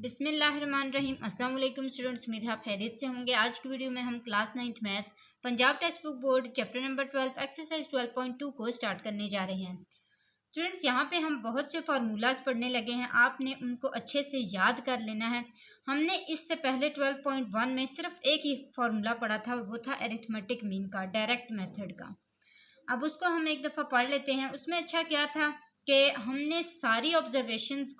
बिस्मिल्लाहिर्रहमानिर्रहीम। अस्सलाम वालेकुम स्टूडेंट्स, उम्मीद है आप खैरियत से होंगे। आज की वीडियो में हम class 9th maths Punjab text book board chapter number 12 exercise 12.2 को स्टार्ट करने जा रहे हैं। स्टूडेंट्स, यहाँ पे हम बहुत से फार्मूलाज पढ़ने लगे हैं, आपने उनको अच्छे से याद कर लेना है। हमने इससे पहले 12.1 में सिर्फ एक ही फार्मूला पढ़ा था, वो था अरिथमेटिक मीन का, डायरेक्ट मेथड का। अब उसको हम एक दफ़ा पढ़ लेते हैं। उसमें अच्छा क्या था कि हमने सारी ऑब्जर्वेशंस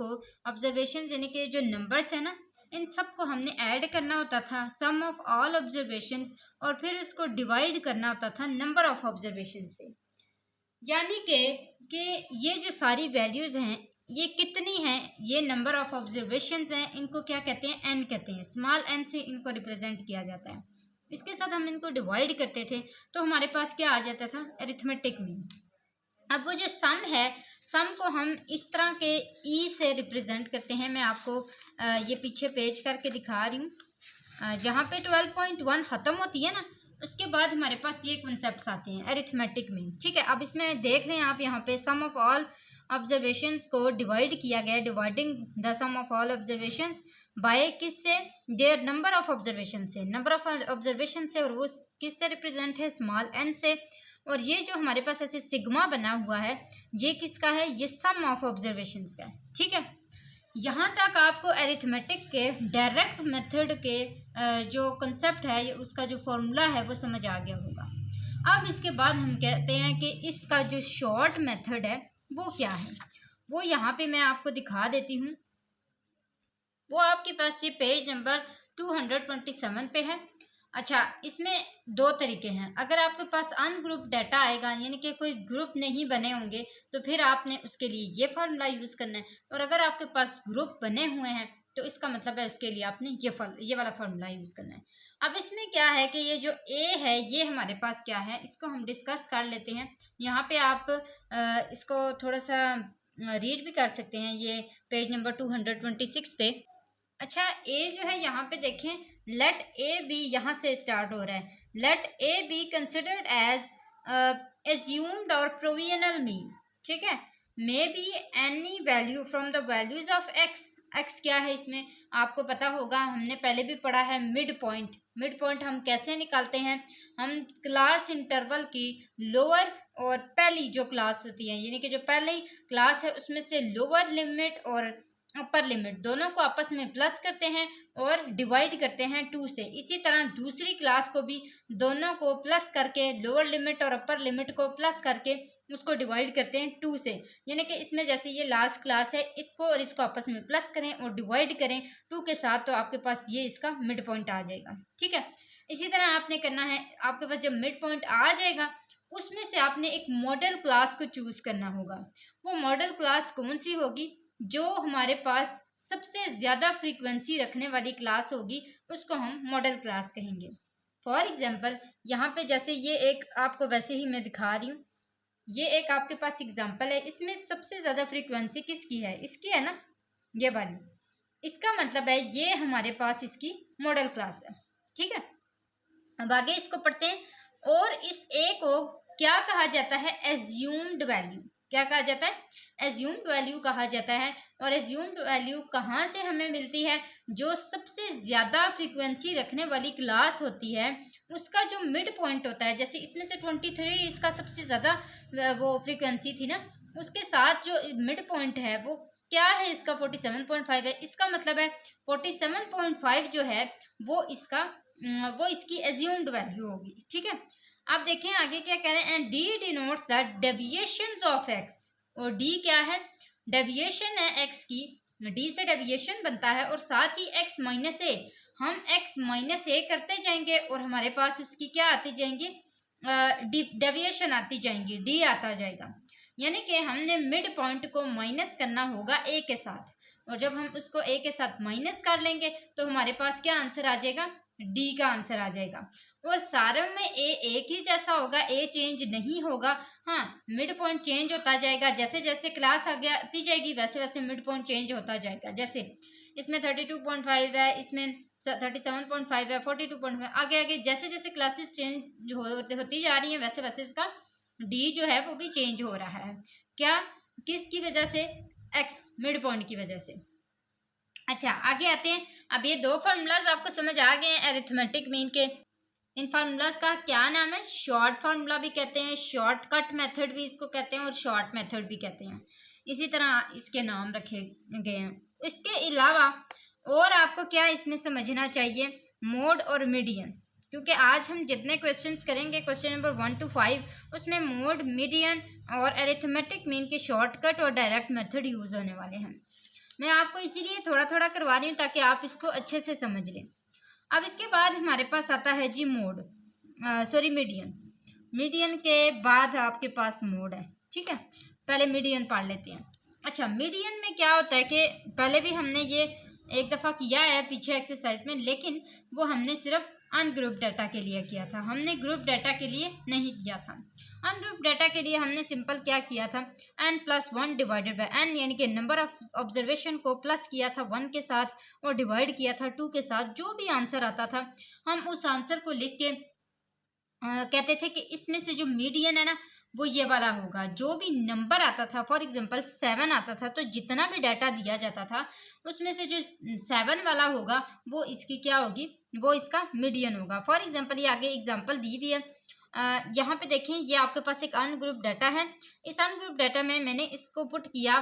यानी कि जो नंबर्स है ना, इन सब को हमने ऐड करना होता था, सम ऑफ ऑल ऑब्जर्वेशंस, और फिर उसको डिवाइड करना होता था नंबर ऑफ ऑब्जर्वेशन से। यानी कि ये जो सारी वैल्यूज़ हैं ये कितनी हैं, ये नंबर ऑफ ऑब्जर्वेशंस हैं, इनको क्या कहते हैं, एन कहते हैं। स्मॉल एन से इनको रिप्रेजेंट किया जाता है। इसके साथ हम इनको डिवाइड करते थे तो हमारे पास क्या आ जाता था, अरिथमेटिक मीन। अब वो जो सम है, सम को हम इस तरह के ई से रिप्रेजेंट करते हैं। मैं आपको ये पीछे पेज करके दिखा रही हूँ। जहाँ पे 12.1 ख़त्म होती है ना, उसके बाद हमारे पास ये कॉन्सेप्ट्स आते हैं, अरिथमेटिक मीन। ठीक है, अब इसमें देख रहे हैं आप, यहाँ पे सम ऑफ ऑल ऑब्जर्वेशंस को डिवाइड किया गया है, dividing the sum of all observations by किससे, देयर नंबर ऑफ ऑब्जर्वेशन से, नंबर ऑफ ऑब्जर्वेशन से, और वो किससे रिप्रेजेंट है, स्मॉल एन से। और ये जो हमारे पास ऐसे सिग्मा बना हुआ है, ये किसका है, ये सम ऑफ ऑब्जर्वेशंस का है। ठीक है, यहाँ तक आपको अरिथमेटिक के डायरेक्ट मेथड के जो कंसेप्ट है, उसका जो फॉर्मूला है वो समझ आ गया होगा। अब इसके बाद हम कहते हैं कि इसका जो शॉर्ट मेथड है वो क्या है, वो यहाँ पे मैं आपको दिखा देती हूँ। वो आपके पास ये पेज नंबर 227 पे है। अच्छा, इसमें दो तरीके हैं। अगर आपके पास अनग्रुप डाटा आएगा, यानी कि कोई ग्रुप नहीं बने होंगे, तो फिर आपने उसके लिए ये फार्मूला यूज़ करना है। और अगर आपके पास ग्रुप बने हुए हैं तो इसका मतलब है उसके लिए आपने ये वाला फार्मूला यूज़ करना है। अब इसमें क्या है कि ये जो ए है, ये हमारे पास क्या है, इसको हम डिस्कस कर लेते हैं। यहाँ पे आप इसको थोड़ा सा रीड भी कर सकते हैं, ये पेज नंबर 226 पे। अच्छा, ए जो है यहाँ पे देखें, लेट ए बी यहाँ से स्टार्ट हो रहा है। Let a be considered as assumed और प्रोविजनल मीन। ठीक है, may be any value from the values of x. X क्या है इसमें आपको पता होगा, हमने पहले भी पढ़ा है, मिड पॉइंट। मिड पॉइंट हम कैसे निकालते हैं, हम क्लास इंटरवल की लोअर और पहली जो क्लास होती है, यानी कि जो पहली क्लास है उसमें से लोअर लिमिट और अपर लिमिट दोनों को आपस में प्लस करते हैं और डिवाइड करते हैं 2 से। इसी तरह दूसरी क्लास को भी दोनों को प्लस करके, लोअर लिमिट और अपर लिमिट को प्लस करके उसको डिवाइड करते हैं 2 से। यानी कि इसमें जैसे ये लास्ट क्लास है, इसको और इसको आपस में प्लस करें और डिवाइड करें 2 के साथ, तो आपके पास ये इसका मिड पॉइंट आ जाएगा। ठीक है, इसी तरह आपने करना है, आपके पास जब मिड पॉइंट आ जाएगा उसमें से आपने एक मॉडल क्लास को चूज करना होगा। वो मॉडल क्लास कौन सी होगी, जो हमारे पास सबसे ज़्यादा फ्रीक्वेंसी रखने वाली क्लास होगी, उसको हम मॉडल क्लास कहेंगे। फॉर एग्जांपल, यहाँ पे जैसे ये एक आपको वैसे ही मैं दिखा रही हूँ, ये एक आपके पास एग्जांपल है, इसमें सबसे ज़्यादा फ्रीक्वेंसी किसकी है, इसकी है ना, ये वाली। इसका मतलब है ये हमारे पास इसकी मॉडल क्लास है। ठीक है, अब आगे इसको पढ़ते हैं। और इस ए को क्या कहा जाता है, एज्यूम्ड वैल्यू। क्या कहा जाता है, एज्यूम्ड वैल्यू कहा जाता है। और एज्यूम्ड वैल्यू कहाँ से हमें मिलती है, जो सबसे ज़्यादा फ्रीक्वेंसी रखने वाली क्लास होती है उसका जो मिड पॉइंट होता है। जैसे इसमें से 23 इसका सबसे ज़्यादा वो फ्रीक्वेंसी थी ना, उसके साथ जो मिड पॉइंट है वो क्या है, इसका 47.5 है। इसका मतलब है 47.5 जो है वो इसकी एज्यूम्ड वैल्यू होगी। ठीक है, आप देखें आगे क्या कह रहे हैं, and D denotes the deviation of x. और डी क्या है, डेविएशन है एक्स की, डी से डेविएशन बनता है और साथ ही एक्स माइनस ए। हम एक्स माइनस ए करते जाएंगे और हमारे पास उसकी क्या आती जाएंगी, डेविएशन आती जाएंगी, डी आता जाएगा। यानी कि हमने मिड पॉइंट को माइनस करना होगा ए के साथ, और जब हम उसको ए के साथ माइनस कर लेंगे तो हमारे पास क्या आंसर आ जाएगा, डी का आंसर आ जाएगा। और सारे में ए एक ही जैसा होगा, ए चेंज नहीं होगा। हाँ, मिड पॉइंट चेंज होता जाएगा, जैसे जैसे क्लास आगे आती जाएगी वैसे वैसे मिड पॉइंट चेंज होता जाएगा। जैसे इसमें 32.5 है, इसमें 37.5 है, 42.5, आगे आगे जैसे जैसे क्लासेस चेंज होती जा रही हैं वैसे वैसे इसका डी जो है वो भी चेंज हो रहा है। क्या, किसकी वजह से, एक्स मिड पॉइंट की वजह से। अच्छा, आगे आते हैं। अब ये दो फार्मूलाज आपको समझ आ गए हैं अरिथमेटिक मीन के। इन फार्मूलाज का क्या नाम है? शॉर्ट फार्मूला भी कहते हैं, शॉर्टकट मेथड भी इसको कहते हैं और शॉर्ट मेथड भी कहते हैं। इसी तरह इसके नाम रखे गए हैं। इसके अलावा और आपको क्या इसमें समझना चाहिए? मोड और मीडियन, क्योंकि आज हम जितने क्वेश्चंस करेंगे क्वेश्चन नंबर 1 to 5 उसमें मोड, मीडियन और अरिथमेटिक मीन के शॉर्टकट और डायरेक्ट मेथड यूज होने वाले हैं। मैं आपको इसीलिए थोड़ा थोड़ा करवा रही हूँ ताकि आप इसको अच्छे से समझ लें। अब इसके बाद हमारे पास आता है जी मोड, सॉरी मीडियन। मीडियन के बाद आपके पास मोड है, ठीक है। पहले मीडियन पढ़ लेते हैं। अच्छा, मीडियन में क्या होता है कि पहले भी हमने ये एक दफ़ा किया है पीछे एक्सरसाइज में, लेकिन वो हमने सिर्फ अनग्रुप डाटा के लिए किया था, हमने ग्रुप डाटा के लिए नहीं किया था। अनग्रुप डाटा के लिए हमने सिंपल क्या किया था, n+1 डिवाइडेड बाय n, यानी कि नंबर ऑफ ऑब्जर्वेशन को प्लस किया था 1 के साथ और डिवाइड किया था 2 के साथ। जो भी आंसर आता था हम उस आंसर को लिख के कहते थे कि इसमें से जो मीडियन है ना वो ये वाला होगा। जो भी नंबर आता था, फॉर एग्जांपल 7 आता था, तो जितना भी डाटा दिया जाता था उसमें से जो 7 वाला होगा वो इसकी क्या होगी, वो इसका मीडियन होगा। फॉर एग्जांपल ये आगे एग्जांपल दी हुई है, यहाँ पे देखें, ये आपके पास एक अनग्रुप डाटा है। इस अनग्रुप डाटा में मैंने इसको पुट किया,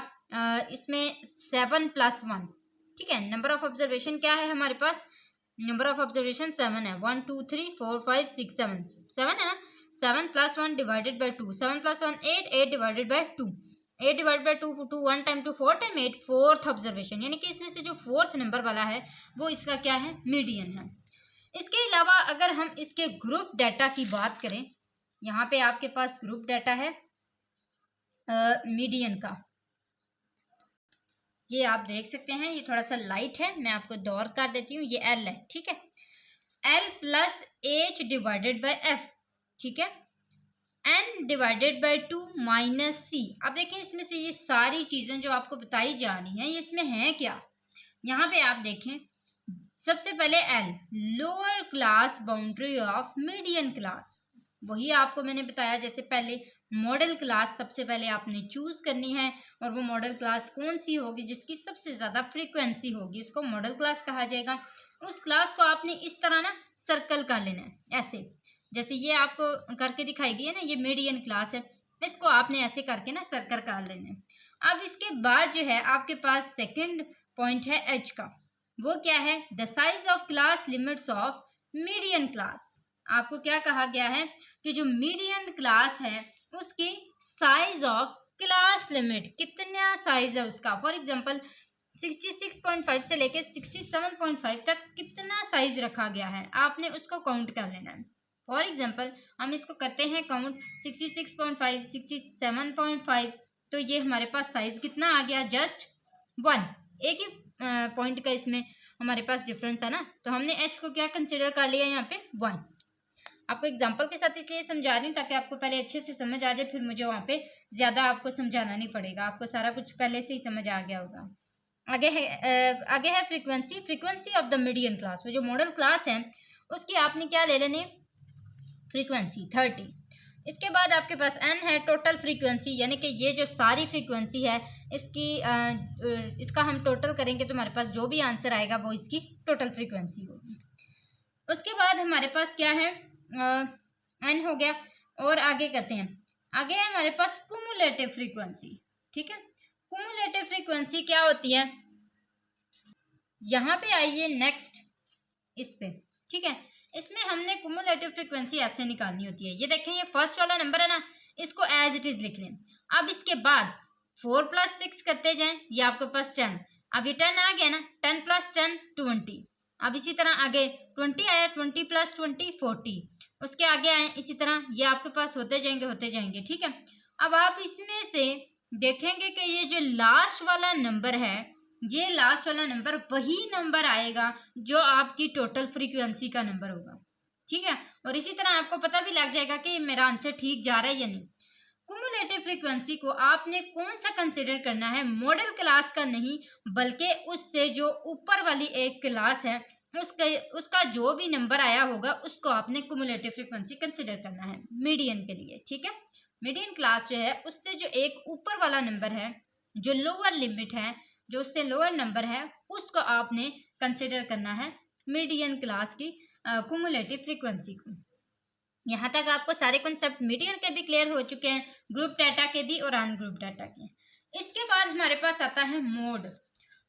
इसमें 7+1, ठीक है। नंबर ऑफ ऑब्जर्वेशन क्या है हमारे पास? नंबर ऑफ ऑब्जर्वेशन 7 है, 1 2 3 4 5 6 7 है ना। 7+1 divided by 2, 7+1 8, 8 divided by 2, 8 divided by 2, 2 1 time 2 4 time 8, fourth observation, यानी कि इसमें से जो फोर्थ नंबर वाला है वो इसका क्या है, मीडियन है। इसके अलावा अगर हम इसके ग्रुप डाटा की बात करें, यहाँ पे आपके पास ग्रुप डाटा है मीडियन का, ये आप देख सकते हैं, ये थोड़ा सा लाइट है, मैं आपको दौर कर देती हूँ। ये एल है, ठीक है, l+h डिवाइडेड बाय f, ठीक है, n डिवाइडेड बाय 2 -c। अब देखें इसमें से ये सारी चीजें जो आपको बताई जा रही हैं ये इसमें है क्या। यहाँ पे आप देखें, सबसे पहले l, lower class boundary of median class. वही आपको मैंने बताया, जैसे पहले मॉडल क्लास सबसे पहले आपने चूज करनी है, और वो मॉडल क्लास कौन सी होगी, जिसकी सबसे ज्यादा फ्रीक्वेंसी होगी उसको मॉडल क्लास कहा जाएगा। उस क्लास को आपने इस तरह ना सर्कल कर लेना है, ऐसे जैसे ये आपको करके दिखाई गई है ना, ये मीडियन क्लास है, इसको आपने ऐसे करके ना सर्कल कर लेना है। अब इसके बाद जो है आपके पास सेकंड पॉइंट है एच का, वो क्या है, the size of class limits of median class. आपको क्या कहा गया है कि जो मीडियन क्लास है उसकी साइज ऑफ क्लास लिमिट, कितना साइज है उसका। फॉर एग्जांपल 66.5 से लेके 67.5 तक कितना साइज रखा गया है, आपने उसको काउंट कर लेना है। फॉर एग्जांपल हम इसको करते हैं काउंट 66.5, 67.5, तो ये हमारे पास साइज कितना आ गया, जस्ट 1। एक ही पॉइंट का इसमें हमारे पास डिफरेंस है ना, तो हमने एच को क्या कंसिडर कर लिया यहाँ पे 1। आपको एग्जांपल के साथ इसलिए समझा रही हूँ ताकि आपको पहले अच्छे से समझ आ जाए, फिर मुझे वहाँ पे ज़्यादा आपको समझाना नहीं पड़ेगा, आपको सारा कुछ पहले से ही समझ आ गया होगा। आगे है frequency, frequency of the median class. वो जो मॉडल क्लास है उसकी आपने क्या ले लेनी, फ्रीक्वेंसी 30। इसके बाद आपके पास n है, टोटल फ्रीक्वेंसी, यानी कि ये जो सारी फ्रीक्वेंसी है इसकी इसका हम टोटल करेंगे तो हमारे पास जो भी आंसर आएगा वो इसकी टोटल फ्रीक्वेंसी होगी। उसके बाद हमारे पास क्या है, n हो गया, और आगे करते हैं। आगे है हमारे पास कुमुलेटिव फ्रीक्वेंसी, ठीक है। कुमुलेटिव फ्रीक्वेंसी क्या होती है, यहाँ पे आइए नेक्स्ट इस पे, ठीक है। इसमें हमने कुमुलेटिव फ्रीक्वेंसी ऐसे निकालनी होती है। ये देखें, ये फर्स्ट वाला नंबर है ना, इसको एज इट इज लिख लें। अब इसके बाद 4 + 6 करते जाएं, ये आपके पास 10, अब ये 10 आ गया ना, 10 + 10 20। अब इसी तरह आगे 20 आया, 20 + 20 40। उसके आगे आए इसी तरह, ये आपके पास होते जाएंगे, ठीक है। अब आप इसमें से देखेंगे कि ये जो लास्ट वाला नंबर है, ये लास्ट वाला नंबर वही नंबर आएगा जो आपकी टोटल फ्रीक्वेंसी का नंबर होगा, ठीक है। और इसी तरह आपको पता भी लग जाएगा कि मेरा आंसर ठीक जा रहा है या नहीं। कुमुलेटिव फ्रीक्वेंसी को आपने कौन सा कंसिडर करना है, मॉडल क्लास का नहीं, बल्कि उससे जो ऊपर वाली एक क्लास है उसका जो भी नंबर आया होगा उसको आपने कुमुलेटिव फ्रीक्वेंसी कंसिडर करना है मीडियन के लिए, ठीक है। मीडियन क्लास जो है उससे जो एक ऊपर वाला नंबर है, जो लोअर लिमिट है, जो उससे लोअर नंबर है उसको आपने कंसिडर करना है मीडियन क्लास की कुमुलेटिव फ्रीक्वेंसी को। यहाँ तक आपको सारे कॉन्सेप्ट मीडियन के भी क्लियर हो चुके हैं, ग्रुप डाटा के भी और अनग्रुप डाटा के। इसके बाद हमारे पास आता है मोड।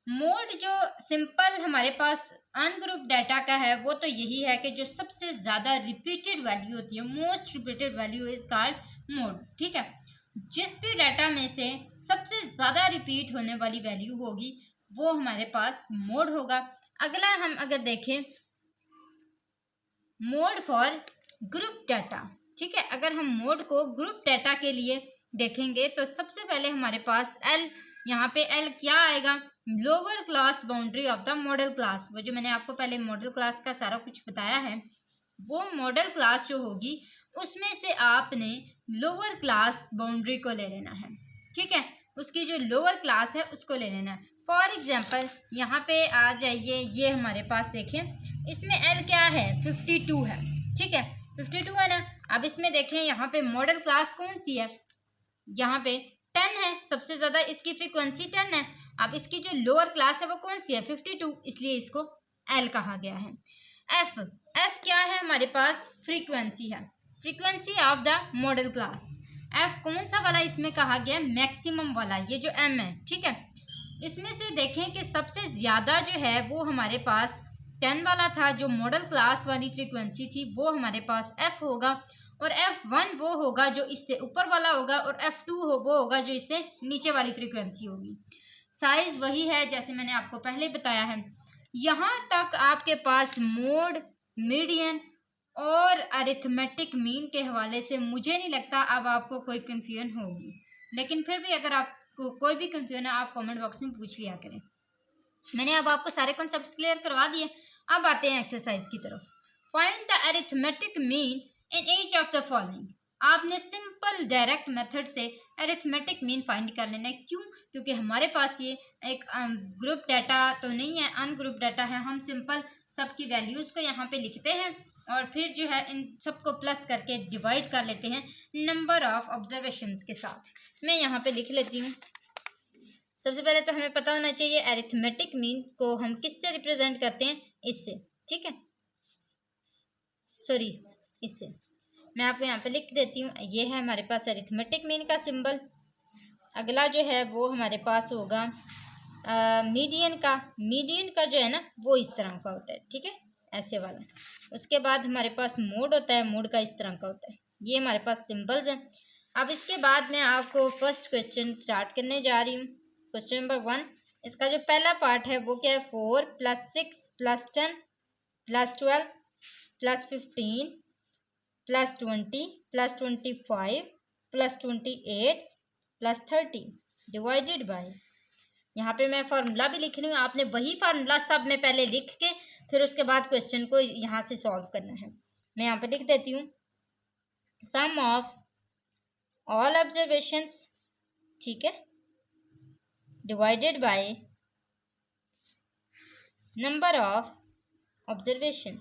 मोड जो सिंपल हमारे पास अनग्रुप डाटा का है वो तो यही है कि जो सबसे ज़्यादा रिपीटेड वैल्यू होती है, most repeated value is called mode. ठीक है, जिस भी डाटा में से सबसे ज़्यादा रिपीट होने वाली वैल्यू होगी वो हमारे पास मोड होगा। अगला हम अगर देखें मोड फॉर ग्रुप डाटा। ठीक है, अगर हम मोड को ग्रुप डाटा के लिए देखेंगे तो सबसे पहले हमारे पास एल, यहाँ पे एल क्या आएगा, lower class boundary of the model class. वो जो मैंने आपको पहले मॉडल क्लास का सारा कुछ बताया है, वो मॉडल क्लास जो होगी उसमें से आपने लोअर क्लास बाउंड्री को ले लेना है। ठीक है, उसकी जो लोअर क्लास है उसको ले लेना है। फॉर एग्जाम्पल यहाँ पे आ जाइए, ये हमारे पास देखें इसमें एल क्या है 52 है। ठीक है, 52 है ना। अब इसमें देखें यहाँ पे मॉडल क्लास कौन सी है, यहाँ पे 10 है, सबसे ज़्यादा इसकी फ्रीक्वेंसी 10 है। अब इसकी जो लोअर क्लास है वो कौन सी है 52, इसलिए इसको एल कहा गया है। एफ, एफ क्या है हमारे पास फ्रीक्वेंसी है, frequency of the model class. F कौन सा वाला इसमें कहा गया, मैक्सिमम वाला, ये जो एम है। ठीक है, इसमें से देखें कि सबसे ज़्यादा जो है वो हमारे पास 10 वाला था, जो मॉडल क्लास वाली फ्रीक्वेंसी थी वो हमारे पास एफ होगा, और F1 वो होगा जो इससे ऊपर वाला होगा, और F2 वो होगा जो इससे नीचे वाली फ्रीक्वेंसी होगी। साइज वही है जैसे मैंने आपको पहले बताया है। यहाँ तक आपके पास मोड, मीडियन और अरिथमेटिक मीन के हवाले से मुझे नहीं लगता अब आपको कोई कंफ्यूजन होगी, लेकिन फिर भी अगर आपको कोई भी कंफ्यूजन है आप कमेंट बॉक्स में पूछ लिया करें। मैंने अब आपको सारे कॉन्सेप्ट्स क्लियर करवा दिए। अब आते हैं एक्सरसाइज की तरफ। Find the arithmetic mean in each of the following. आपने सिंपल डायरेक्ट मेथड से अरिथमेटिक मीन फाइंड कर लेना है। क्यों? क्योंकि हमारे पास ये एक ग्रुप डाटा तो नहीं है, अनग्रुप डाटा है। हम सिंपल सबकी वैल्यूज़ को यहाँ पे लिखते हैं और फिर जो है इन सबको प्लस करके डिवाइड कर लेते हैं नंबर ऑफ ऑब्जर्वेशंस के साथ। मैं यहाँ पे लिख लेती हूँ। सबसे पहले तो हमें पता होना चाहिए अरिथमेटिक मीन को हम किससे रिप्रेजेंट करते हैं, इससे। ठीक है, सॉरी इससे। मैं आपको यहाँ पे लिख देती हूँ, ये है हमारे पास अरिथमेटिक मीन का सिंबल। अगला जो है वो हमारे पास होगा मीडियन का। मीडियन का जो है ना वो इस तरह का होता है। ठीक है, ऐसे वाला। उसके बाद हमारे पास मोड होता है, मोड का इस तरह का होता है। ये हमारे पास सिंबल्स हैं। अब इसके बाद मैं आपको फर्स्ट क्वेश्चन स्टार्ट करने जा रही हूँ। क्वेश्चन नंबर 1, इसका जो पहला पार्ट है वो क्या है, 4 + 6 + 10 + 12 + 15 + 20 + 25 + 28 + 30 डिवाइडेड बाय। यहाँ पे मैं फार्मूला भी लिख रही हूँ, आपने वही फार्मूला सब में पहले लिख के फिर उसके बाद क्वेश्चन को यहाँ से सॉल्व करना है। मैं यहाँ पे लिख देती हूँ, सम ऑफ ऑल ऑब्जर्वेशंस, ठीक है, divided by number of observation.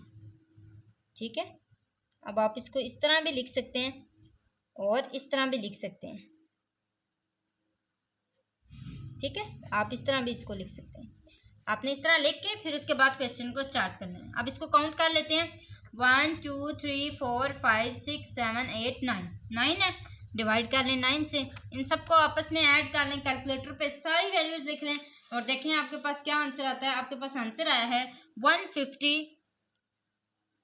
ठीक है, अब आप इसको इस तरह भी लिख सकते हैं और इस तरह भी लिख सकते हैं। ठीक है, आप इस तरह भी इसको लिख सकते हैं। आपने इस तरह लिख के फिर उसके बाद क्वेश्चन को स्टार्ट करना है। अब इसको काउंट कर लेते हैं, 1 2 3 4 5 6 7 8 9, 9 है, डिवाइड कर लें 9 से। इन सबको आपस में ऐड कर लें, कैलकुलेटर पे सारी वैल्यूज लिख लें और देखें आपके पास क्या आंसर आता है। आपके पास आंसर आया है 150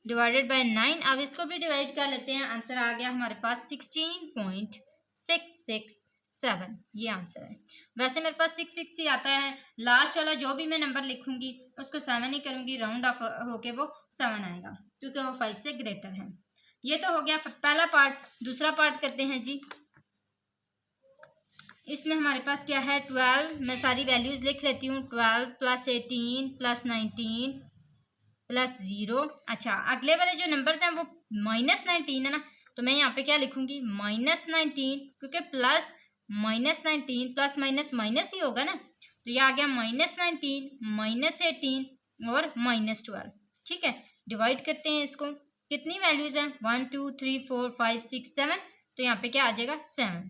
डिवाइडेड बाय 9। अब इसको भी डिवाइड कर लेते हैं, आंसर आ गया हमारे पास 16.667। ये आंसर है। वैसे मेरे पास 66 ही आता है, लास्ट वाला जो भी मैं नंबर लिखूंगी उसको 7 ही करूंगी, राउंड ऑफ होके वो 7 आएगा क्योंकि वो 5 से ग्रेटर है। ये तो हो गया पहला पार्ट। दूसरा पार्ट करते हैं जी। इसमें हमारे पास क्या है 12, मैं सारी वैल्यूज लिख लेती हूँ, 12 + 18 + 19 + 0। अच्छा, अगले वाले जो नंबर्स हैं वो -19 है ना, तो मैं यहाँ पे क्या लिखूंगी -19, क्योंकि प्लस -19 प्लस माइनस माइनस ही होगा ना, तो ये आ गया -19 -18 और -12। ठीक है, डिवाइड करते हैं इसको, कितनी वैल्यूज हैं 1 2 3 4 5 6 7, तो यहाँ पे क्या आ जाएगा 7।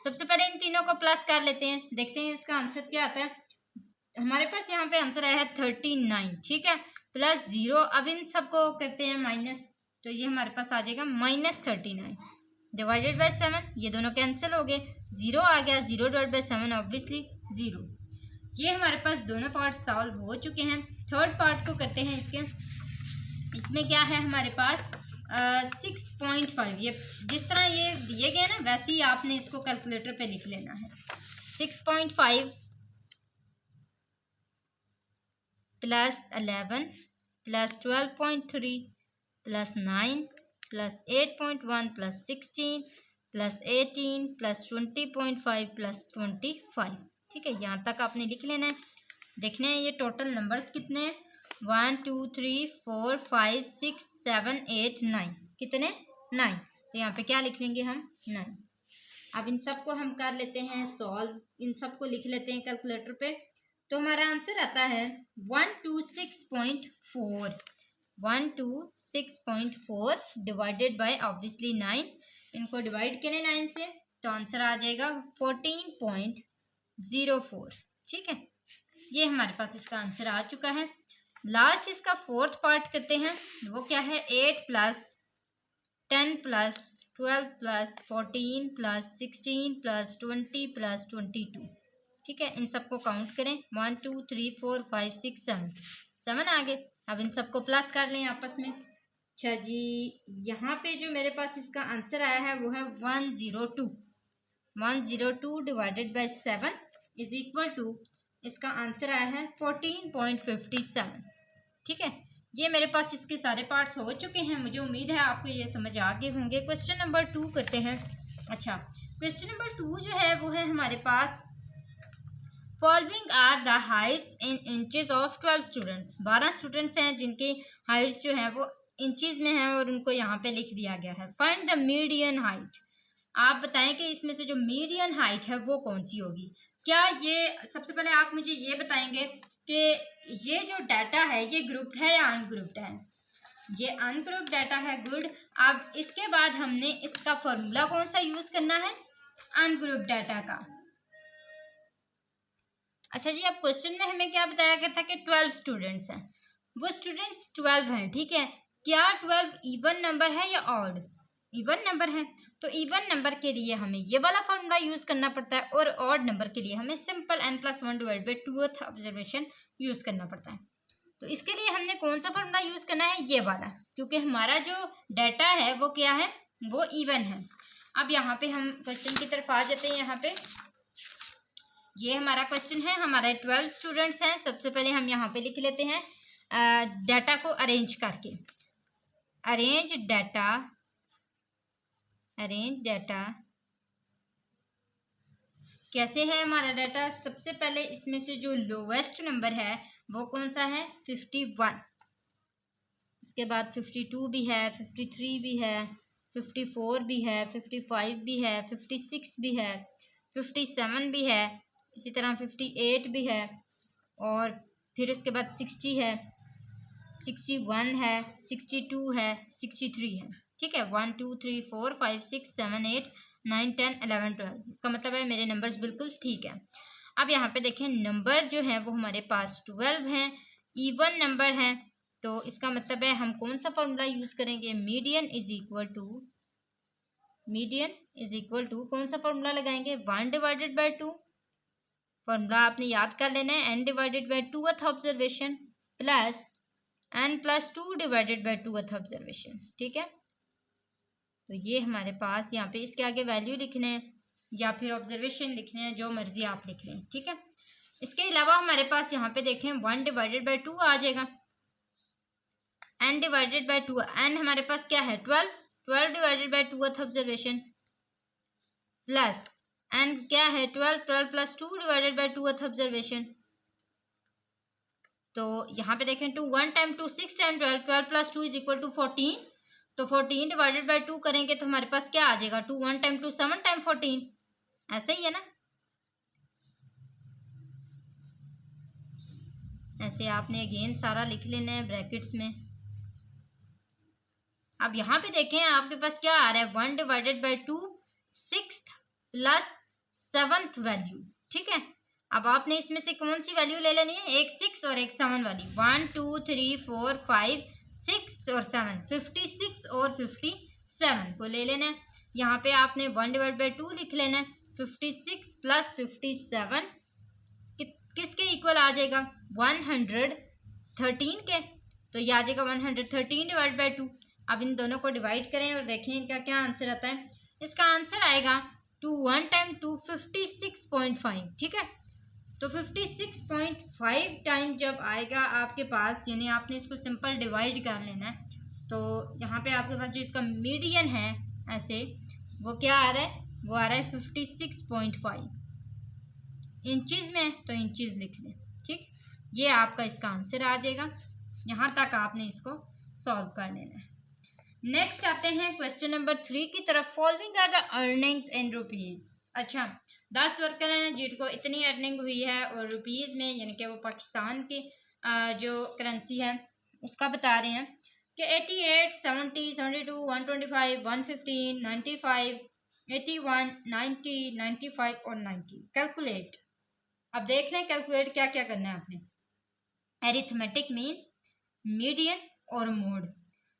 सबसे पहले इन तीनों को प्लस कर लेते हैं, देखते हैं इसका आंसर क्या आता है। हमारे पास यहाँ पे आंसर आया है 39, ठीक है, प्लस 0। अब इन सबको करते हैं माइनस, तो ये हमारे पास आ जाएगा -39 डिवाइडेड बाय 7। ये दोनों कैंसिल हो गए, 0 आ गया, 0 डिवाइड बाय 7 ऑब्वियसली 0। ये हमारे पास दोनों पार्ट सॉल्व हो चुके हैं। थर्ड पार्ट को करते हैं इसके। इसमें क्या है हमारे पास 6.5। ये जिस तरह ये दिए गए ना वैसे ही आपने इसको कैलकुलेटर पे लिख लेना है। 6.5 plus 11 plus 12.3 plus 9 plus 8.1 plus 16 plus 18 plus 20.5 plus 25। ठीक है, यहाँ तक आपने लिख लेना है। देखने हैं ये टोटल नंबर्स कितने हैं। 1 2 3 4 5 6 7 8 9, कितने 9। तो यहाँ पे क्या लिख लेंगे हम 9। अब इन सब को हम कर लेते हैं सॉल्व, इन सब को लिख लेते हैं कैलकुलेटर पे। तो हमारा आंसर आता है 126.4। 126.4 डिवाइडेड बाय ऑब्वियसली 9। इनको डिवाइड करें 9 से तो आंसर आ जाएगा 14.04। ठीक है, ये हमारे पास इसका आंसर आ चुका है। लास्ट इसका फोर्थ पार्ट करते हैं। वो क्या है 8 plus 10 plus 12 plus 14 plus 16 plus 20 plus 22। ठीक है, इन सबको काउंट करें 1 2 3 4 5 6 7 आ गए। अब इन सबको प्लस कर लें आपस में। अच्छा जी, यहाँ पे जो मेरे पास इसका आंसर आया है वो है 102। 102 divided by 7 is equal to, इसका आंसर आया है 14.57। ठीक है, ये मेरे पास इसके सारे पार्ट्स हो चुके हैं। मुझे उम्मीद है आपको ये समझ आ गए होंगे। क्वेश्चन नंबर 2 करते हैं। अच्छा, क्वेश्चन नंबर 2 जो है वो है हमारे पास following are the heights in inches of 12 students. 12 students हैं जिनकी हाइट्स जो है वो इंचेस में है और उनको यहाँ पे लिख दिया गया है। Find the median height. आप बताएं कि इसमें से जो मीडियन हाइट है वो कौन सी होगी। क्या ये, सबसे पहले आप मुझे ये बताएंगे कि ये जो डाटा है ये ग्रुप्ड है या अनग्रुप्ड है। ये अनग्रुप्ड डाटा है, गुड। अब इसके बाद हमने इसका फॉर्मूला कौन सा यूज करना है, अनग्रुप्ड डाटा का। अच्छा जी, अब क्वेश्चन में हमें क्या बताया गया था कि 12 स्टूडेंट्स हैं। वो स्टूडेंट्स 12 हैं, ठीक है। क्या 12 इवन नंबर है या ऑड? इवन नंबर है। तो इवन नंबर के लिए हमें ये वाला फॉर्मूला यूज करना पड़ता है और ऑड नंबर के लिए हमें simple n+1 divide by 2th observation use करना पड़ता है। तो इसके लिए हमने कौन सा फॉर्मूला यूज करना है, ये वाला, क्योंकि हमारा जो डाटा है वो क्या है, वो इवन है। अब यहाँ पे हम क्वेश्चन की तरफ आ जाते हैं। यहाँ पे ये हमारा क्वेश्चन है, हमारे 12 स्टूडेंट्स हैं। सबसे पहले हम यहाँ पे लिख लेते हैं डाटा को अरेंज करके। अरेंज डाटा कैसे है हमारा डाटा। सबसे पहले इसमें से जो लोवेस्ट नंबर है वो कौन सा है, 51। इसके बाद 52 भी है, 53 भी है, 54 भी है, 55 भी है, 56 भी है, 57 भी है, इसी तरह 58 भी है, और फिर उसके बाद 60 है, 61 है, 62 है, 63 है। ठीक है, 1 2 3 4 5 6 7 8 9 10 11 12। इसका मतलब है मेरे नंबर्स बिल्कुल ठीक है। अब यहाँ पे देखें नंबर जो है वो हमारे पास 12 हैं, इवन नंबर हैं। तो इसका मतलब है हम कौन सा फॉर्मूला यूज करेंगे, मीडियन इज इक्वल टू कौन सा फॉर्मूला लगाएंगे, 1 डिवाइडेड बाई 2। फॉर्मूला आपने याद कर लेना है, n divided by 2th observation plus n+2 divided by 2th observation. ठीक है, तो ये हमारे पास यहाँ पे इसके आगे वैल्यू लिखने हैं या फिर ऑब्जर्वेशन लिखने हैं, जो मर्जी आप लिख लें। ठीक है, इसके अलावा हमारे पास यहाँ पे देखें 1 डिवाइडेड बाई 2 आ जाएगा, n डिवाइडेड बाई 2, n हमारे पास क्या है 12, 12 divided by 2th observation plus n क्या है 12, 12 plus 2 divided by 2th observation. तो यहाँ पे देखें 2 1 time 2 6 time 12, 12 plus 2 is equal to 14। तो 14 डिवाइडेड बाई 2 करेंगे तो हमारे पास क्या आ जाएगा, 2 1 टाइम 2 7 टाइम 14। ऐसे ही है ना, ऐसे आपने अगेन सारा लिख लेना है ब्रैकेट्स में। अब यहाँ पे देखें आपके पास क्या आ रहा है, 1 divided by 2 6th plus 7th value. ठीक है, अब आपने इसमें से कौन सी वैल्यू ले लेनी है, एक 6 और एक 7 वाली। 1 2 3 4 5 6 और 7, 56 और 57 को ले लेना है। यहाँ पे आपने 1/2 लिख लेना है। 56 प्लस 57 किसके इक्वल आ जाएगा, 113 के। तो ये आ जाएगा 113/2। अब इन दोनों को डिवाइड करें और देखें इनका क्या आंसर आता है। इसका आंसर आएगा 2 1 टाइम 2 56.5। ठीक है, तो 56.5 टाइम जब आएगा आपके पास, यानी आपने इसको सिंपल डिवाइड कर लेना है। तो यहाँ पे आपके पास जो इसका मीडियन है ऐसे, वो क्या आ रहा है, वो आ रहा है 56.5 इंचज़ में। तो इंचज़ लिख लें। ठीक, ये आपका इसका आंसर आ जाएगा। यहाँ तक आपने इसको सॉल्व कर लेना है। नेक्स्ट आते हैं क्वेश्चन नंबर 3 की तरफ। Following are the earnings in rupees. अच्छा, 10 वर्कर हैं जिनको इतनी अर्निंग हुई है और रुपीज़ में, यानी कि वो पाकिस्तान की जो करेंसी है उसका बता रहे हैं कि 88 70 72 125 115 95 81 90 95 और 90। कैलकुलेट। अब देख लें कैलकुलेट क्या क्या करना है आपने। एरिथमेटिक मीन, मीडियन और मोड।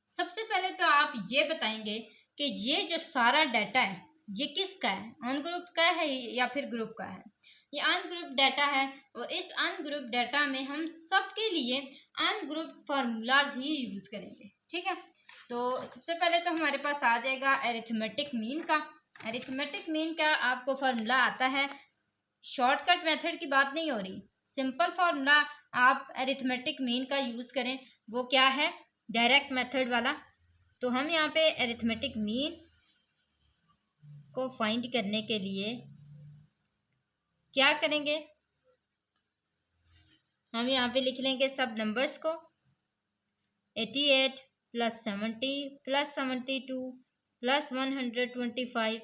सबसे पहले तो आप ये बताएंगे कि ये जो सारा डाटा है ये किसका है, अनग्रुप का है या फिर ग्रुप का है। ये अनग्रुप डाटा है और इस अनग्रुप डाटा में हम सबके लिए अनग्रुप फार्मूलाज ही यूज करेंगे। ठीक है, तो सबसे पहले तो हमारे पास आ जाएगा एरिथमेटिक मीन का। एरिथमेटिक मीन का आपको फार्मूला आता है, शॉर्टकट मेथड की बात नहीं हो रही, सिंपल फार्मूला आप एरिथमेटिक मीन का यूज करें। वो क्या है, डायरेक्ट मेथड वाला। तो हम यहाँ पे एरिथमेटिक मीन को फाइंड करने के लिए क्या करेंगे, हम यहाँ पे लिख लेंगे सब नंबर्स को। 88 plus 70 plus 72 plus 125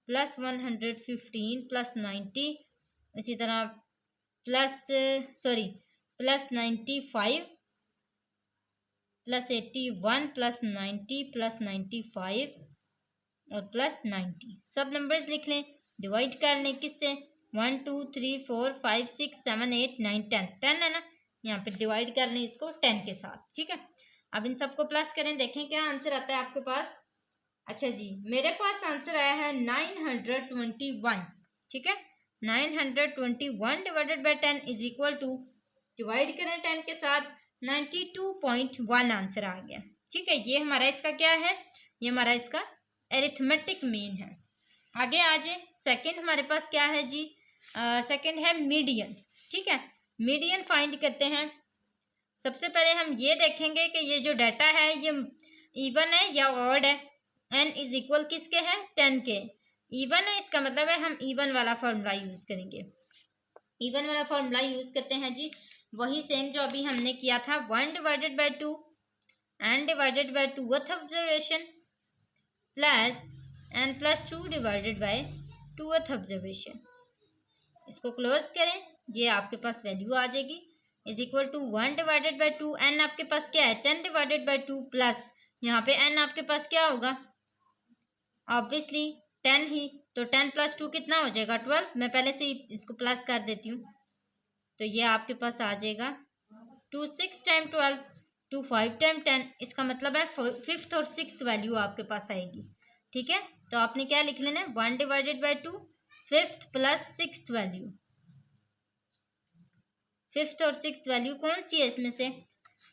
plus 115 plus 90, इसी तरह प्लस 95 प्लस 81 प्लस 90 प्लस 95 और प्लस 90। सब नंबर्स लिख लें, डिवाइड कर लें किससे, 1 2 3 4 5 6 7 8 9 10। 10 है ना, यहाँ पे डिवाइड कर लें इसको 10 के साथ। ठीक है, अब इन सबको प्लस करें, देखें क्या आंसर आता है आपके पास। अच्छा जी, मेरे पास आंसर आया है 921। ठीक है, 921 divided by 10 is equal to, divide करें 10 के साथ, 92.1 आंसर आ गया। ठीक है, ये हमारा इसका क्या है, ये हमारा इसका एरिथमेटिक मीन है। आगे आ जाए, सेकेंड हमारे पास क्या है जी, सेकेंड है मीडियन। ठीक है, मीडियन फाइंड करते हैं। सबसे पहले हम ये देखेंगे कि ये जो डाटा है ये इवन है या ऑड है। n इज इक्वल किसके है, 10 के। इवन है, इसका मतलब है हम इवन वाला फॉर्मूला यूज करेंगे। इवन वाला फॉर्मूला यूज करते हैं जी, वही सेम जो अभी हमने किया था, 1 divided by 2 n divided by 2th observation plus n plus 2 divided by 2th observation. इसको क्लोज करें, ये आपके पास वैल्यू आ जाएगी, is equal to 1 divided by 2। n आपके पास क्या है, 10 डिवाइडेड बाई 2 प्लस यहाँ पे n आपके पास क्या होगा, ऑब्वियसली 10 ही। तो 10 प्लस 2 कितना हो जाएगा, 12। मैं पहले से ही इसको प्लस कर देती हूँ। तो ये आपके पास आ जाएगा 2 6 टाइम 12 2 5 टाइम 10। इसका मतलब है 5th और 6th वैल्यू आपके पास आएगी। ठीक है, तो आपने क्या लिख लेना है, 1 divided by 2 5th plus 6th value. 5th और 6th वैल्यू कौन सी है इसमें से,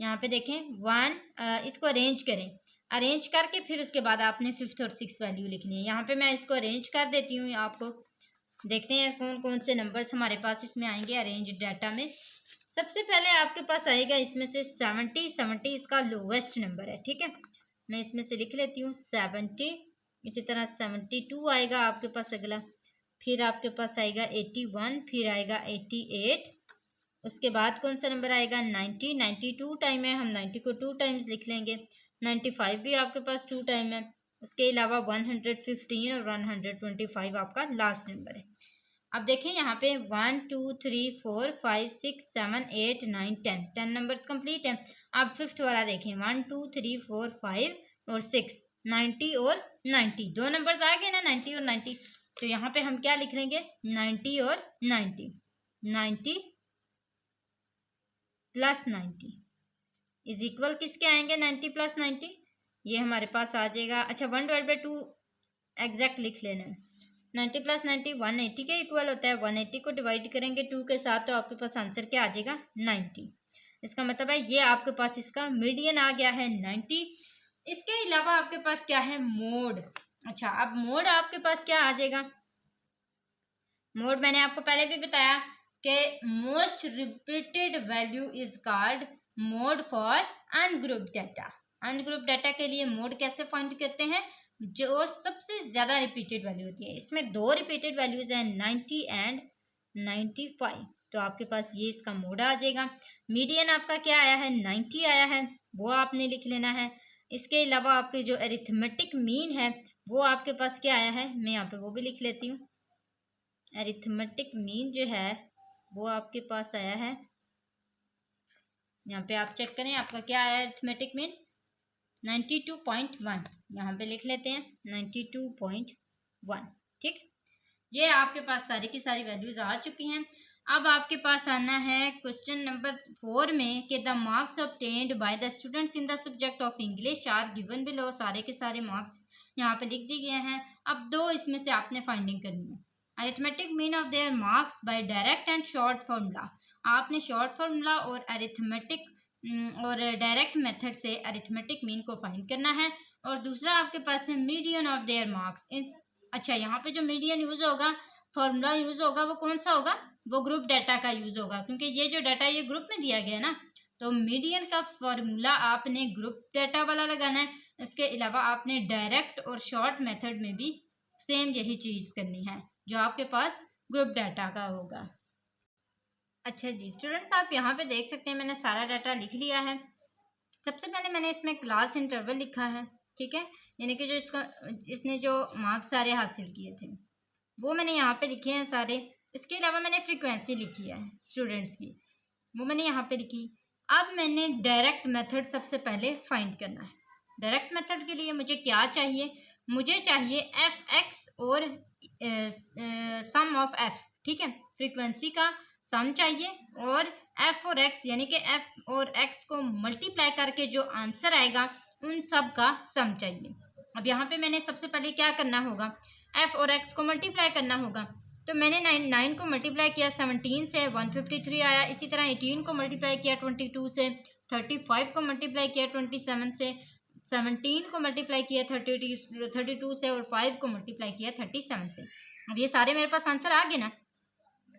यहाँ पे देखें 1, इसको अरेंज करें, अरेंज करके फिर उसके बाद आपने 5th और 6th वैल्यू लिखनी है। यहाँ पे मैं इसको अरेंज कर देती हूँ, आपको देखते हैं कौन कौन से नंबर्स हमारे पास इसमें आएंगे अरेंज डाटा में। सबसे पहले आपके पास आएगा इसमें से 70 इसका लोवेस्ट नंबर है। ठीक है, मैं इसमें से लिख लेती हूँ 70। इसी तरह 72 आएगा आपके पास अगला, फिर आपके पास आएगा 81, फिर आएगा 88, उसके बाद कौन सा नंबर आएगा 90। 92 टाइम है, हम 90 को 2 टाइम्स लिख लेंगे। 95 भी आपके पास 2 टाइम है। उसके अलावा 115 और 125 आपका लास्ट नंबर है। अब देखें यहाँ पे 1 2 3 4 5 6 7 8 9 10 10 नंबर्स कंप्लीट है। अब 5th वाला देखें 1 2 3 4 5 और 6 90 और 90, दो नंबर्स आ गए ना 90 और 90। तो यहाँ पे हम क्या लिख लेंगे 90 और 90। 90 प्लस 90 इज इक्वल किसके आएंगे, 90 प्लस 90, ये हमारे पास आ जाएगा। अच्छा 1/2 एग्जैक्ट लिख लेना है। 90 प्लस 90 180 के इक्वल होता है। 180 को डिवाइड करेंगे 2 के साथ तो आपके पास आंसर क्या आ जाएगा, 90। इसका मतलब है ये आपके पास इसका मीडियन आ गया है 90। इसके अलावा आपके पास क्या है, मोड। अच्छा अब मोड आपके पास क्या आ जाएगा, मोड मैंने आपको पहले भी बताया कि most repeated value is called mode for ungroup data. Ungroup data के लिए मोड कैसे फाइंड करते हैं, जो सबसे ज्यादा रिपीटेड वैल्यू होती है। इसमें 2 रिपीटेड वैल्यूज हैं 90 एंड 95, तो आपके पास ये इसका मोड आ जाएगा। मीडियन आपका क्या आया है, 90 आया है, वो आपने लिख लेना है। इसके अलावा आपके जो अरिथमेटिक मीन है वो आपके पास क्या आया है, मैं यहाँ पे वो भी लिख लेती हूँ। अरिथमेटिक मीन जो है वो आपके पास आया है, यहाँ पे आप चेक करें आपका क्या आया अरिथमेटिक मीन, 92.1, यहाँ पे लिख लेते हैं 92.1। ठीक, ये आपके पास सारी की सारी वैल्यूज आ चुकी हैं। अब आपके पास आना है क्वेश्चन नंबर 4 में कि the marks obtained by the students in the subject of English are given below. सारे के सारे मार्क्स यहाँ पे लिख दिए गए हैं। अब 2 इसमें से आपने फाइंडिंग करनी है। Arithmetic mean of their marks bye direct and short formula. आपने शॉर्ट फार्मूला और अरिथमेटिक और डायरेक्ट मेथड से अरिथमेटिक मीन को फाइंड करना है। और दूसरा आपके पास है मीडियन ऑफ देयर मार्क्स। अच्छा यहाँ पे जो मीडियन यूज होगा, फॉर्मूला यूज होगा, वो कौन सा होगा, वो ग्रुप डाटा का यूज होगा, क्योंकि ये जो डाटा ये ग्रुप में दिया गया है ना, तो मीडियन का फॉर्मूला आपने ग्रुप डाटा वाला लगाना है। इसके अलावा आपने डायरेक्ट और शॉर्ट मेथड में भी सेम यही चीज करनी है जो आपके पास ग्रुप डाटा का होगा। अच्छा जी स्टूडेंट्स, आप यहाँ पे देख सकते हैं मैंने सारा डाटा लिख लिया है। सबसे पहले मैंने इसमें क्लास इंटरवल लिखा है, ठीक है, यानी कि जो इसने जो मार्क्स सारे हासिल किए थे वो मैंने यहाँ पे लिखे हैं सारे। इसके अलावा मैंने फ्रीक्वेंसी लिखी है स्टूडेंट्स की, वो मैंने यहाँ पे लिखी। अब मैंने डायरेक्ट मेथड सबसे पहले फाइंड करना है। डायरेक्ट मेथड के लिए मुझे क्या चाहिए, मुझे चाहिए एफ एक्स और सम ऑफ एफ, ठीक है, फ्रीक्वेंसी का सम चाहिए और एफ और एक्स यानी कि एफ और एक्स को मल्टीप्लाई करके जो आंसर आएगा उन सब का सम चाहिए। अब यहाँ पे मैंने सबसे पहले क्या करना होगा, एफ और एक्स को मल्टीप्लाई करना होगा। तो मैंने 9 को मल्टीप्लाई किया 17 से 153 आया। इसी तरह 18 को मल्टीप्लाई किया 22 से, 35 को मल्टीप्लाई किया 27 से, 17 को मल्टीप्लाई किया 32 से और 5 को मल्टीप्लाई किया 37 से। अब ये सारे मेरे पास आंसर आ गए ना।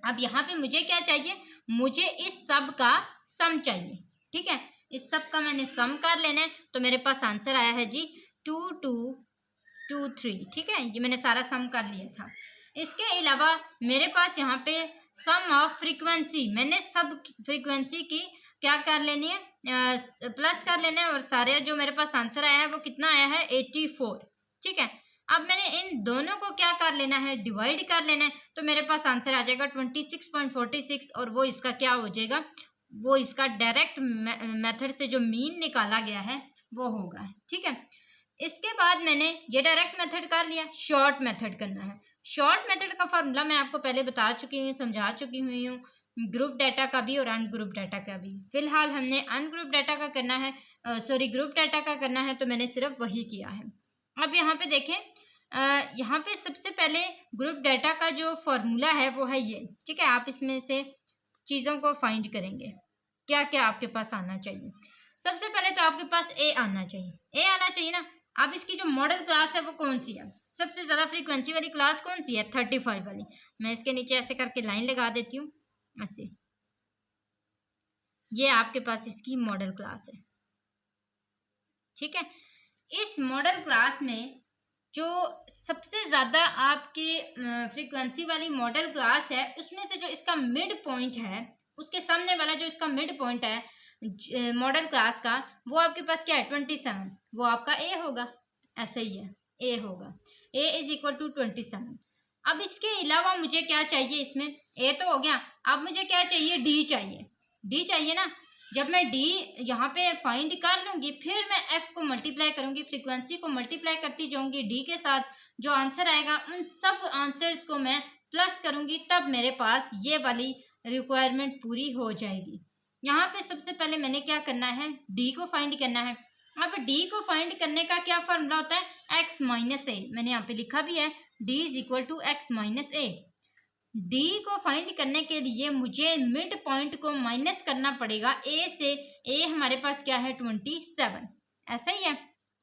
अब यहाँ पे मुझे क्या चाहिए, मुझे इस सब का सम चाहिए, ठीक है, इस सब का मैंने सम कर लेना है। तो मेरे पास आंसर आया है जी 2223, ठीक है, ये मैंने सारा सम कर लिया था। इसके अलावा मेरे पास यहाँ पे सम ऑफ फ्रीक्वेंसी, मैंने सब फ्रीक्वेंसी की क्या कर लेनी है, प्लस कर लेना है। और सारे जो मेरे पास आंसर आया है वो कितना आया है 84, ठीक है। अब मैंने इन दोनों को क्या कर लेना है, डिवाइड कर लेना है। तो मेरे पास आंसर आ जाएगा 26.46 और वो इसका क्या हो जाएगा, वो इसका डायरेक्ट मेथड से जो मीन निकाला गया है वो होगा, ठीक है। इसके बाद मैंने ये डायरेक्ट मेथड कर लिया, शॉर्ट मेथड करना है। शॉर्ट मेथड का फॉर्मूला मैं आपको पहले बता चुकी हूँ, समझा चुकी हुई हूँ, ग्रुप डाटा का भी और अनग्रुप डाटा का भी। फिलहाल हमने अनग्रुप डाटा का करना है, ग्रुप डाटा का करना है, तो मैंने सिर्फ वही किया है। अब यहाँ पे देखें, यहाँ पे सबसे पहले ग्रुप डाटा का जो फॉर्मूला है वो है ये, ठीक है। आप इसमें से चीज़ों को फाइंड करेंगे, क्या क्या आपके पास आना चाहिए। सबसे पहले तो आपके पास ए आना चाहिए, ए आना चाहिए ना। अब इसकी जो मॉडल क्लास है वो कौन सी है, सबसे ज़्यादा फ्रीक्वेंसी वाली क्लास कौन सी है, 35 वाली। मैं इसके नीचे ऐसे करके लाइन लगा देती हूँ ऐसे, ये आपके पास इसकी मॉडल क्लास है, ठीक है। इस मॉडल क्लास में जो सबसे ज़्यादा आपकी फ्रीक्वेंसी वाली मॉडल क्लास है उसमें से जो इसका मिड पॉइंट है, उसके सामने वाला जो इसका मिड पॉइंट है मॉडल क्लास का, वो आपके पास क्या है 27, वो आपका ए होगा, ऐसे ही है, ए होगा, ए इज इक्वल टू 27। अब इसके अलावा मुझे क्या चाहिए, इसमें ए तो हो गया, अब मुझे क्या चाहिए, डी चाहिए, डी चाहिए ना। जब मैं डी यहाँ पे फाइंड कर लूंगी फिर मैं एफ को मल्टीप्लाई करूंगी, फ्रीक्वेंसी को मल्टीप्लाई करती जाऊंगी डी के साथ, जो आंसर आएगा उन सब आंसर्स को मैं प्लस करूंगी, तब मेरे पास ये वाली रिक्वायरमेंट पूरी हो जाएगी। यहाँ पे सबसे पहले मैंने क्या करना है, डी को फाइंड करना है। अब डी को फाइंड करने का क्या फॉर्मूला होता है, एक्स माइनस ए। मैंने यहाँ पे लिखा भी है D is equal to x minus a. D को फाइंड करने के लिए मुझे मिड पॉइंट को माइनस करना पड़ेगा ए से। ए हमारे पास क्या है 27, ऐसा ही है।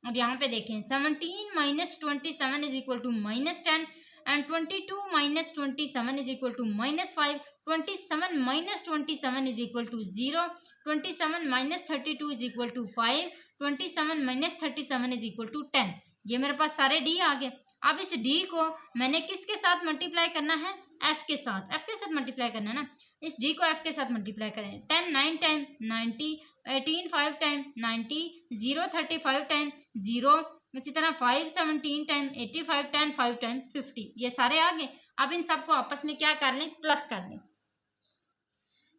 अब यहाँ पे देखें 17 minus 27 is equal to -10 and 22 minus 27 is equal to -5। 27 minus 27 is equal to 0। 27 minus 32 is equal to 5। 27 minus 37 is equal to 10। ये मेरे पास सारे डी आ गए। अब इस डी को मैंने किसके साथ मल्टीप्लाई करना है, एफ के साथ। एफ के साथ मल्टीप्लाई करना है ना, इस डी को एफ के साथ मल्टीप्लाई करें। 10 9 टाइम 90, 18 5 टाइम 90, 0 35 टाइम 0, इसी तरह 5 17 टाइम 85, 10 5 टाइम 50। ये सारे आ गए। अब इन सबको आपस में क्या कर लें, प्लस कर लें।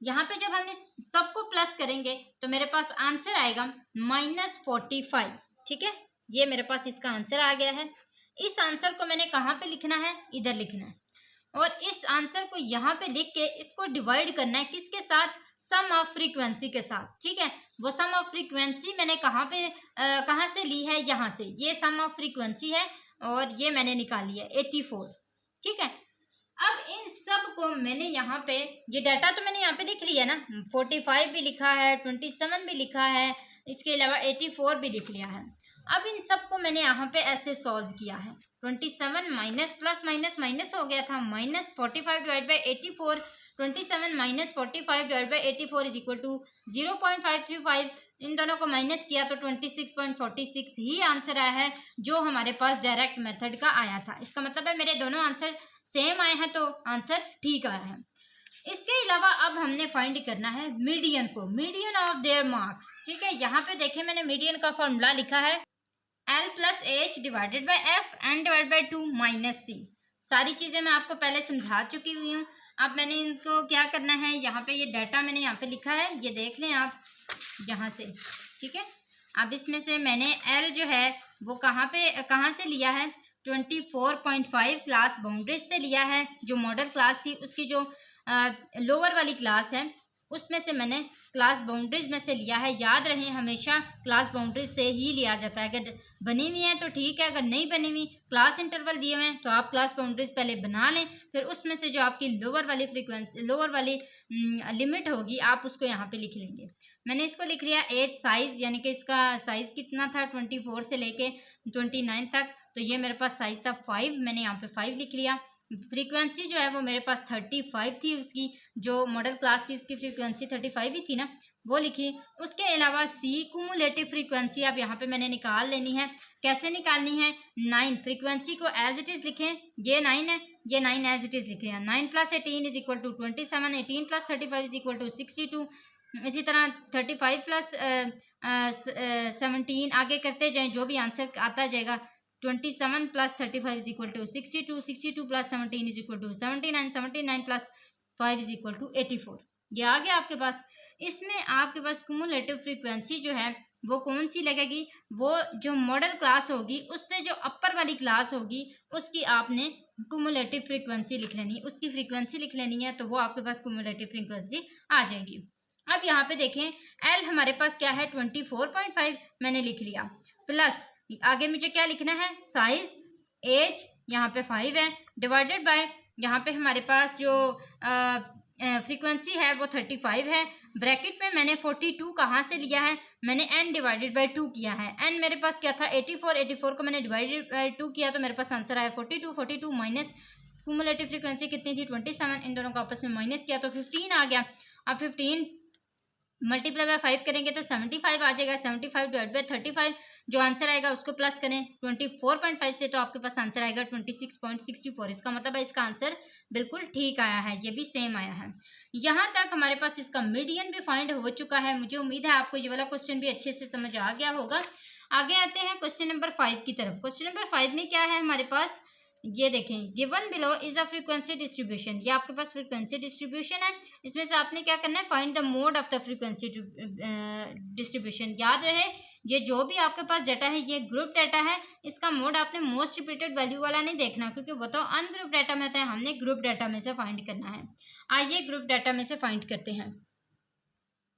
यहाँ पे जब हम इस सबको प्लस करेंगे तो मेरे पास आंसर आएगा -45। ठीक है, ये मेरे पास इसका आंसर आ गया है। इस आंसर को मैंने कहाँ पे लिखना है, इधर लिखना है। और इस आंसर को यहाँ पे लिख के इसको डिवाइड करना है किसके साथ, सम ऑफ फ्रीक्वेंसी के साथ। ठीक है, वो सम ऑफ फ्रीक्वेंसी मैंने कहाँ से ली है, यहाँ से। ये सम ऑफ फ्रीक्वेंसी है और ये मैंने निकाली है 84। ठीक है, अब इन सब को मैंने यहाँ पे, ये डाटा तो मैंने यहाँ पे लिख लिया ना, 45 भी लिखा है, 27 भी लिखा है, इसके अलावा 84 भी लिख लिया है। अब इन सब को मैंने यहाँ पे ऐसे सॉल्व किया है। 27 माइनस प्लस माइनस माइनस हो गया था, -45 divide by 84। 27 minus 45 divide by 84 is equal to 0.535। इन दोनों को माइनस किया तो 26.46 ही आंसर आया है, जो हमारे पास डायरेक्ट मेथड का आया था। इसका मतलब है मेरे दोनों आंसर सेम आए हैं, तो आंसर ठीक आया है। इसके अलावा अब हमने फाइंड करना है मीडियन को, मीडियन ऑफ देयर मार्क्स। ठीक है, यहाँ पे देखें मैंने मीडियन का फॉर्मूला लिखा है L plus H divided by F N divide by 2 minus C. सारी चीज़ें मैं आपको पहले समझा चुकी हुई हूँ। अब मैंने इनको क्या करना है, यहाँ पे ये डाटा मैंने यहाँ पे लिखा है, ये देख लें आप यहाँ से। ठीक है, अब इसमें से मैंने L जो है वो कहाँ से लिया है, 24.5 क्लास बाउंड्रीज से लिया है। जो मॉडल क्लास थी उसकी जो लोअर वाली क्लास है उसमें से मैंने क्लास बाउंड्रीज में से लिया है। याद रहे हमेशा क्लास बाउंड्रीज से ही लिया जाता है। अगर बनी हुई है तो ठीक है, अगर नहीं बनी हुई, क्लास इंटरवल दिए हुए हैं, तो आप क्लास बाउंड्रीज पहले बना लें, फिर उसमें से जो आपकी लोअर वाली लिमिट होगी आप उसको यहाँ पे लिख लेंगे। मैंने इसको लिख लिया एज साइज, यानी कि इसका साइज कितना था 24 से लेके 29 तक, तो ये मेरे पास साइज था 5, मैंने यहाँ पे 5 लिख लिया। फ्रीक्वेंसी जो है वो मेरे पास 35 थी, उसकी जो मॉडल क्लास थी उसकी फ्रीक्वेंसी 35 ही थी ना, वो लिखी। उसके अलावा सी कुमुलेटिव फ्रीक्वेंसी अब यहाँ पे मैंने निकाल लेनी है। कैसे निकालनी है, 9 फ्रीक्वेंसी को एज इट इज़ लिखें, ये 9 है, ये 9 एज इट इज़ लिखे हैं। 9 plus 18 is equal to 27, 18 plus 35 is equal to 62। इसी तरह 35 प्लस 17 आगे करते जाएं, जो भी आंसर आता जाएगा। 27 plus 35 is equal to 62, 62 plus 17 is equal to 79, 79 plus 5 is equal to 84। ये आ गया आपके पास। इसमें आपके पास कुमुलेटिव फ्रीक्वेंसी जो है वो कौन सी लगेगी, वो जो मॉडल क्लास होगी उससे जो अपर वाली क्लास होगी उसकी आपने कुमुलेटिव फ्रीक्वेंसी लिख लेनी है, उसकी फ्रीक्वेंसी लिख लेनी है, तो वो आपके पास कुमुलेटिव फ्रीक्वेंसी आ जाएगी। अब यहाँ पे देखें एल हमारे पास क्या है 24.5 मैंने लिख लिया, प्लस आगे मुझे क्या लिखना है, साइज, एज यहाँ पे 5 है, डिवाइडेड बाय यहाँ पे हमारे पास जो फ्रीक्वेंसी है वो 35 है। ब्रैकेट में मैंने 42 कहाँ से लिया है, मैंने n डिवाइडेड बाय 2 किया है। n मेरे पास क्या था 84, 84 को मैंने डिवाइडेड बाय 2 किया तो मेरे पास आंसर आया 42। 42 माइनस क्यूमुलेटिव फ्रीक्वेंसी कितनी थी 27, इन दोनों को आपस में माइनस किया तो 15 आ गया। अब 15 मल्टीप्लाई बाय 5 करेंगे तो 75 आ जाएगा। 75 डिवाइड बाय 35 जो आंसर आएगा उसको प्लस करें 24.5 से, तो आपके पास आंसर आएगा 26.64। इसका मतलब है इसका आंसर बिल्कुल ठीक आया है, ये भी सेम आया है। यहाँ तक हमारे पास इसका मीडियन भी फाइंड हो चुका है। मुझे उम्मीद है आपको ये वाला क्वेश्चन भी अच्छे से समझ आ गया होगा। आगे आते हैं क्वेश्चन नंबर 5 की तरफ। क्वेश्चन नंबर 5 में क्या है हमारे पास, ये देखें, given below is a frequency distribution. ये आपके पास फ्रीक्वेंसी डिस्ट्रीब्यूशन है, इसमें से आपने क्या करना है, find the mode of the frequency distribution. याद रहे ये जो भी आपके पास डाटा है ये ग्रुप डाटा है, इसका मोड आपने मोस्ट रिपीटेड वैल्यू वाला नहीं देखना क्योंकि वो तो अनग्रुप डाटा में आता है, हमने ग्रुप डाटा में से फाइंड करना है। आइए ग्रुप डाटा में से फाइंड करते हैं।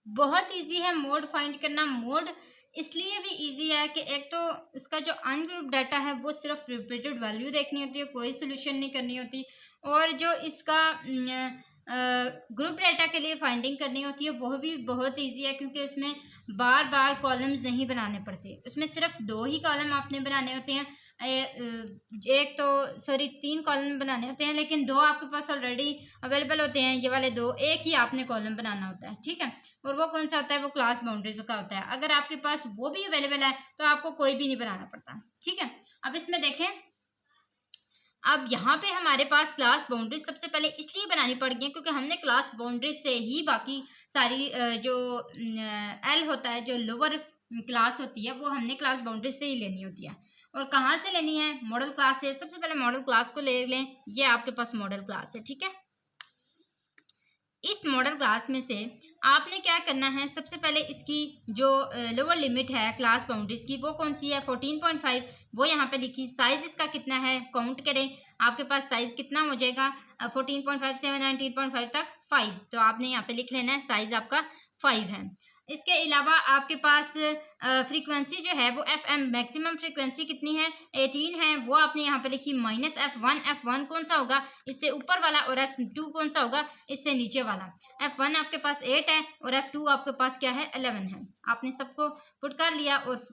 बहुत इजी है मोड फाइंड करना। मोड इसलिए भी इजी है कि एक तो उसका जो अनग्रुप डाटा है वो सिर्फ रिपीटेड वैल्यू देखनी होती है, कोई सोल्यूशन नहीं करनी होती, और जो इसका ग्रुप डाटा के लिए फाइंडिंग करनी होती है वो भी बहुत इजी है क्योंकि उसमें बार बार कॉलम्स नहीं बनाने पड़ते, उसमें सिर्फ 2 ही कॉलम आपने बनाने होते हैं। एक तो सॉरी 3 कॉलम बनाने होते हैं, लेकिन 2 आपके पास ऑलरेडी अवेलेबल होते हैं, ये वाले 2, एक ही आपने कॉलम बनाना होता है, ठीक है। और वो कौन सा होता है, वो क्लास बाउंड्रीज का होता है। अगर आपके पास वो भी अवेलेबल है तो आपको कोई भी नहीं बनाना पड़ता, ठीक है। अब इसमें देखें, अब यहाँ पे हमारे पास क्लास बाउंड्रीज सबसे पहले इसलिए बनानी पड़ गई क्योंकि हमने क्लास बाउंड्रीज से ही बाकी सारी जो एल होता है, जो लोअर क्लास होती है, वो हमने क्लास बाउंड्रीज से ही लेनी होती है। और कहाँ से लेनी है, मॉडल क्लास से। सबसे पहले मॉडल क्लास को ले लें, ये आपके पास मॉडल क्लास है, ठीक है। इस मॉडल क्लास में से आपने क्या करना है, सबसे पहले इसकी जो लोअर लिमिट है क्लास बाउंड्रीज की वो कौन सी है, 14.5, वो यहाँ पे लिखी। साइज इसका कितना है, काउंट करें, आपके पास साइज कितना हो जाएगा, 14.5 से 19.5 तक 5, तो आपने यहाँ पे लिख लेना है साइज आपका 5 है। इसके अलावा आपके पास फ्रीक्वेंसी जो है वो FM मैक्सिमम फ्रीक्वेंसी कितनी है, 18 है, वो आपने यहाँ पे लिखी -F1। F1 कौन सा होगा, इससे ऊपर वाला, और F2 कौन सा होगा, इससे नीचे वाला। F1 आपके पास 8 है और F2 आपके पास क्या है, 11 है। आपने सबको पुट कर लिया और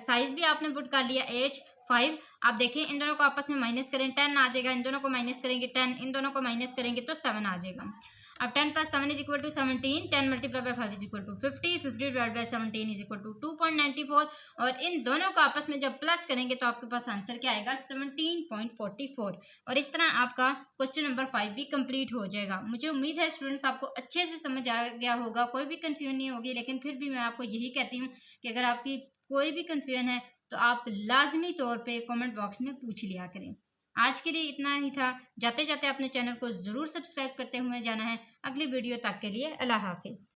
साइज भी आपने पुट कर लिया, एज 5। आप देखें इन दोनों को आपस में माइनस करें, 10 आ जाएगा, इन दोनों को माइनस करेंगे 10, इन दोनों को माइनस करेंगे तो 7 आ जाएगा। अब 10 + 7 = 17, 10 × 5 = 50, 50 / 17 = 2.94, और इन दोनों को आपस में जब प्लस करेंगे तो आपके पास आंसर क्या आएगा, 17.44। और इस तरह आपका क्वेश्चन नंबर 5 भी कंप्लीट हो जाएगा। मुझे उम्मीद है स्टूडेंट्स आपको अच्छे से समझ आ गया होगा, कोई भी कंफ्यूजन नहीं होगी, लेकिन फिर भी मैं आपको यही कहती हूँ कि अगर आपकी कोई भी कंफ्यूजन है तो आप लाजमी तौर पे कमेंट बॉक्स में पूछ लिया करें। आज के लिए इतना ही था। जाते जाते अपने चैनल को ज़रूर सब्सक्राइब करते हुए जाना है। अगली वीडियो तक के लिए अल्लाह हाफिज़।